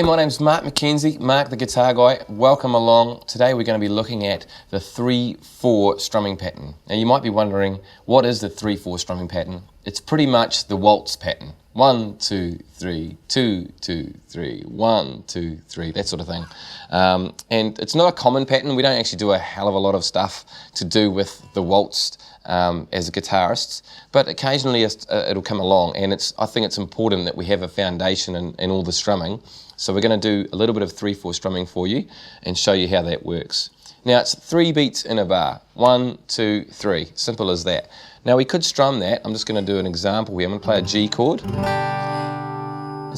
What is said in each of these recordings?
Hey, my name's Mark McKenzie, Mark the Guitar Guy. Welcome along. Today we're going to be looking at the 3/4 strumming pattern. Now you might be wondering, what is the 3/4 strumming pattern? It's pretty much the waltz pattern. 1, 2, 3, 2, 2, 3, 1, 2, 3, that sort of thing. And it's not a common pattern. We don't actually do a hell of a lot of stuff to do with the waltz as guitarists, but occasionally it'll come along, and I think it's important that we have a foundation in all the strumming. So we're going to do a little bit of 3/4 strumming for you and show you how that works. Now it's 3 beats in a bar. 1, 2, 3. Simple as that. Now we could strum that. I'm just going to do an example here. I'm going to play a G chord. So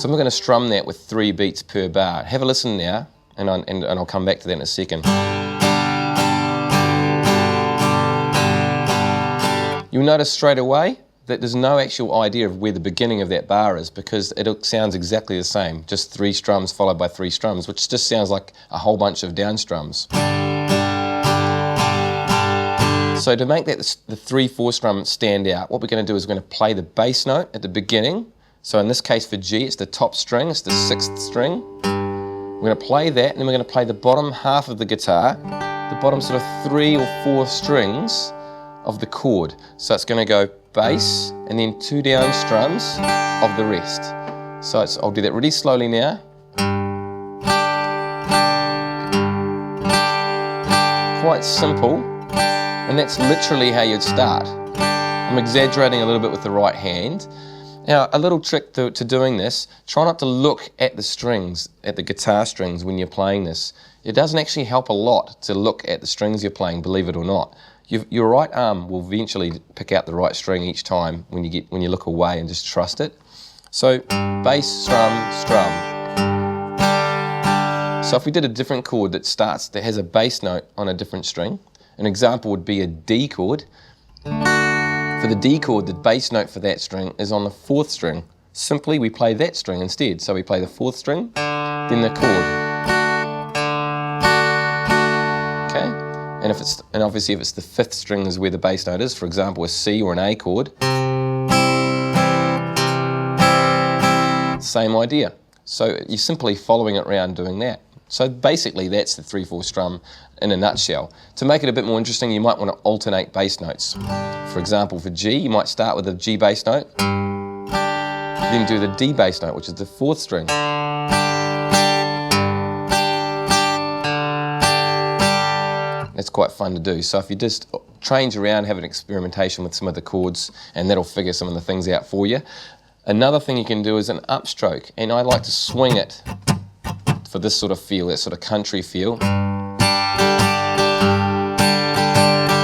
I'm going to strum that with 3 beats per bar. Have a listen now, and I'll come back to that in a second. You'll notice straight away that there's no actual idea of where the beginning of that bar is, because it sounds exactly the same, just 3 strums followed by 3 strums, which just sounds like a whole bunch of down strums. So to make that the 3/4 strum stand out, what we're going to do is we're going to play the bass note at the beginning. So in this case for G, it's the top string, it's the 6th string. We're going to play that, and then we're going to play the bottom half of the guitar, the bottom sort of 3 or 4 strings of the chord. So it's going to go bass and then 2 down strums of the rest. So I'll do that really slowly now. Quite simple, and that's literally how you'd start. I'm exaggerating a little bit with the right hand. Now a little trick to doing this, try not to look at the strings, at the guitar strings when you're playing this. It doesn't actually help a lot to look at the strings you're playing, believe it or not. Your right arm will eventually pick out the right string each time when you look away, and just trust it. So bass, strum, strum. So if we did a different chord that has a bass note on a different string, an example would be a D chord. For the D chord, the bass note for that string is on the 4th string. Simply we play that string instead. So we play the 4th string, then the chord. And obviously if it's the 5th string is where the bass note is, for example a C or an A chord, same idea. So you're simply following it around doing that. So basically that's the 3/4 strum in a nutshell. To make it a bit more interesting, you might want to alternate bass notes. For example for G, you might start with a G bass note, then do the D bass note, which is the 4th string. It's quite fun to do. So if you just change around, have an experimentation with some of the chords, and that'll figure some of the things out for you. Another thing you can do is an upstroke, and I like to swing it for this sort of feel, that sort of country feel.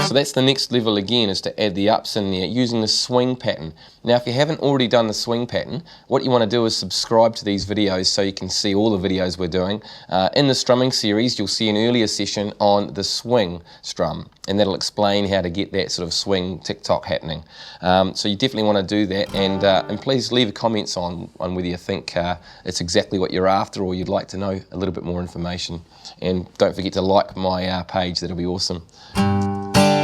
So that's the next level again, is to add the ups in there using the swing pattern. Now if you haven't already done the swing pattern, what you want to do is subscribe to these videos so you can see all the videos we're doing. In the strumming series you'll see an earlier session on the swing strum, and that'll explain how to get that sort of swing tick-tock happening. So you definitely want to do that, and please leave comments on whether you think it's exactly what you're after, or you'd like to know a little bit more information. And don't forget to like my page, that'll be awesome.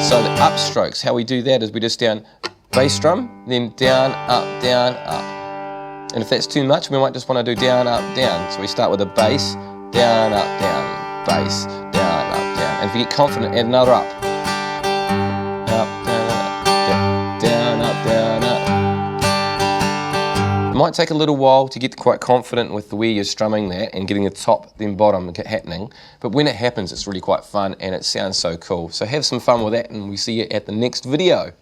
So the upstrokes, how we do that is we just down bass strum, then down, up, down, up. And if that's too much, we might just want to do down, up, down. So we start with a bass, down, up, down, bass, down, up, down. And if you get confident, add another up. Up, down, up, down, up, down, up. It might take a little while to get quite confident with the way you're strumming that and getting the top then bottom happening, but when it happens it's really quite fun and it sounds so cool. So have some fun with that, and we see you at the next video.